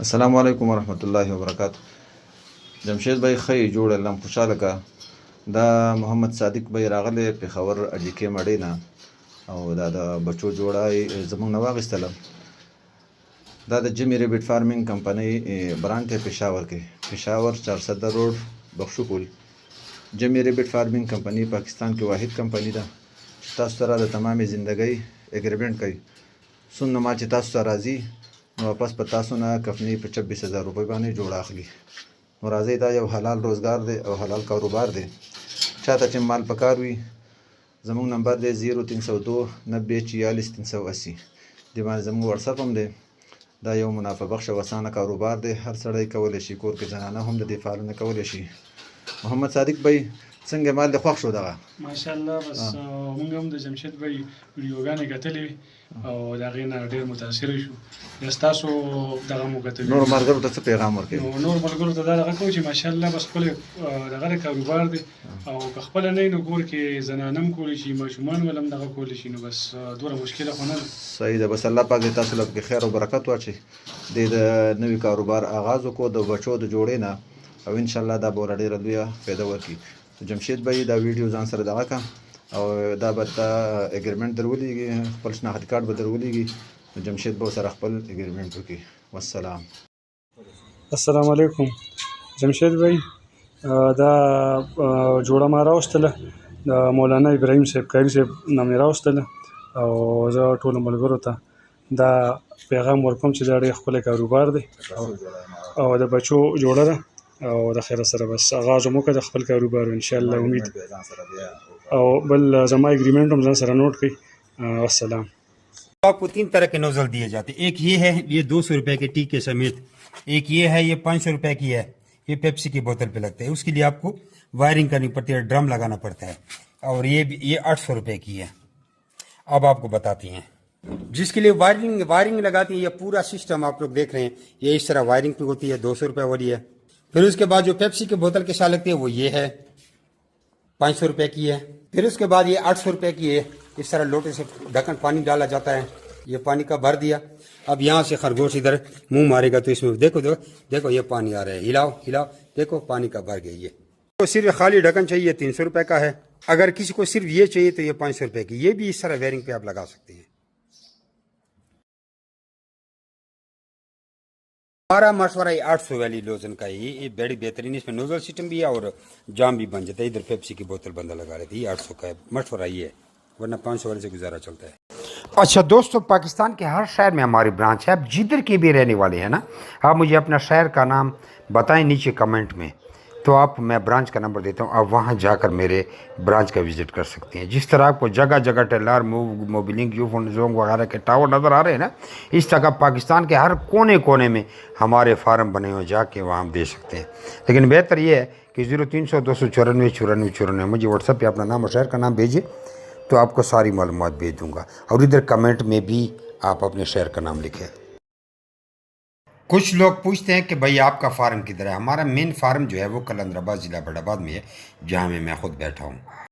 السلام علیکم ورحمۃ اللہ وبرکاتہ. جمشید بھائی خی جوړ لم خوشاله کا دا محمد صادق بھائی راغله پیښور اډیکې مړې نه او دا د بچو جوړای زمونږ نه واغستله. دا د جمی ریبټ فارمینګ کمپنی برانچ پېښور کې پېښور 400 روډ بخشوپول. جمی ریبټ فارمینګ کمپنی پاکستان کې واحد کمپنی ده چې تاسو سره د تمامې زندګۍ اګریمنټ کوي. سن ما چې تاسو سره راځي نو واپس په تاسو نه کفنی په 26000 روپۍ باندې جوړ اخلي. نو راځي دا یو حلال روزګار دی او حلال کاروبار دی. چاته چې مال پکار وي زموږ نمبر دی 0302 90 44 380. دی باندې زموږ واتساپ هم دی. دا یو منافع بخش او اسانه کاروبار دی. هر سړی کولی شي، کور کې زنانه هم د دې فعالونه کولی شي. محمد صادق بھائی څنګه مال د خوښ شو دغه؟ ماشاءالله بس موږ هم د جمشید بھائی ویډیوګانې کتلې او د هغې نه ډېر متاثره شو. بیا ستاسو دغه مو کتلې. نور ملګرو ته څه پیغام ورکوي؟ نور ملګرو ته دا دغه کوو چې ماشاءالله بس خپل دغه کاروبار دی او که خپله نه وي نو کور کې زنانه هم کولی شي، ماشومان ول هم دغه کولی شي. نو بس دومره مشکله خو نه ده. صحیح ده. بس الله پاک دې تاسو له پکې خیر او برکت واچي. د نوي کاروبار آغاز وکړو د بچو د جوړې نه او انشاءالله دا به ورته ډېره لویه فایده ورکړي. جمشید بھائی دا ویډیو ځان سره دغه کا او دا به ته اګریمنټ در ولېږي، خپل شناخت کارت به در ولېږي. نو جمشید به سره خپل اګریمنټ وکړي. والسلام. السلام علیکم جمشید بھائی. دا جوړه ما راوستله د مولانا ابراهیم صاحب کاري صاحب نه مې راوستله او زه ټولو ملګرو ته دا پیغام ورکوم چې دا ډېر ښکلی کاروبار دی او د بچو جوړه ده او د خیر سره بس آغاز مو وکړه د خپل کاروبار انشاءالله. امید او بل زما اګریمنټ هم ځان سره نوٹ کړئ. والسلام. آپ کو 3 طرح کے نوزل دیے جاتے ہیں. ایک یہ ہے، یہ 200 روپے کے ٹیکے سمیت. ایک یہ ہے، یہ 500 روپے کی ہے، یہ پیپسی کی بوتل پہ لگتا ہے. اس کے لیے آپ کو وائرنگ کرنی پڑتی ہے، ڈرم لگانا پڑتا ہے. اور یہ 800 روپے کی ہے. اب آپ کو بتاتی ہیں جس کے لیے وائرنگ لگاتی ہیں. یہ پورا سسٹم آپ لوگ دیکھ رہے ہیں، یہ اس طرح وائرنگ پہ ہوتی ہے. 200 روپے والی ہے. پھر اس کے بعد جو پیپسی کی بوتل کے ساتھ لگتی ہے وہ یہ ہے، 500 روپے کی ہے. پھر اس کے بعد یہ 800 روپے کی ہے. اس طرح لوٹے سے ڈھکن پانی ڈالا جاتا ہے. یہ پانی کا بھر دیا. اب یہاں سے خرگوش ادھر منہ مارے گا تو اس میں دیکھو یہ پانی آ رہا ہے. ہلاؤ دیکھو پانی کا بھر گیا. یہ تو صرف خالی ڈھکن چاہیے 300 روپے کا ہے. اگر کسی کو صرف یہ چاہیے تو یہ 500 روپے کی. یہ بھی اس طرح ویئرنگ پہ آپ لگا سکتے ہیں. ہمارا مشورہ یہ 800 والی لوزن کا ہے. یہ بڑی بہترین، اس میں نوزل سسٹم بھی ہے اور جام بھی بن جاتا ہے. ادھر پیپسی کی بوتل بندہ لگا رہے تھے. یہ 800 کا ہے. مشورہ یہ ہے، ورنہ 500 والے سے گزارا چلتا ہے. اچھا دوستو، پاکستان کے ہر شہر میں ہماری برانچ ہے. آپ جدھر کے بھی رہنے والے ہیں نا، آپ مجھے اپنا شہر کا نام بتائیں نیچے کمنٹ میں، تو میں برانچ کا نمبر دیتا ہوں. آپ وہاں جا کر میرے برانچ کا وزٹ کر سکتے ہیں. جس طرح آپ کو جگہ جگہ ٹیلر موبلنگ یوفون زونگ وغیرہ کے ٹاور نظر آ رہے ہیں نا، اس طرح پاکستان کے ہر کونے کونے میں ہمارے فارم بنے ہوئے، جا کے وہاں ہم دے سکتے ہیں. لیکن بہتر یہ ہے کہ 0300 294 94 مجھے واٹس ایپ پہ اپنا نام اور شہر کا نام بھیجیے، تو آپ کو ساری معلومات بھیج دوں گا. اور ادھر کمنٹ میں بھی آپ اپنے شہر کا نام لکھیں. کچھ لوگ پوچھتے ہیں کہ بھائی آپ کا فارم کدھر ہے. ہمارا مین فارم جو ہے وہ قلندر آباد ضلع بڑھ آباد میں ہے، جہاں میں خود بیٹھا ہوں.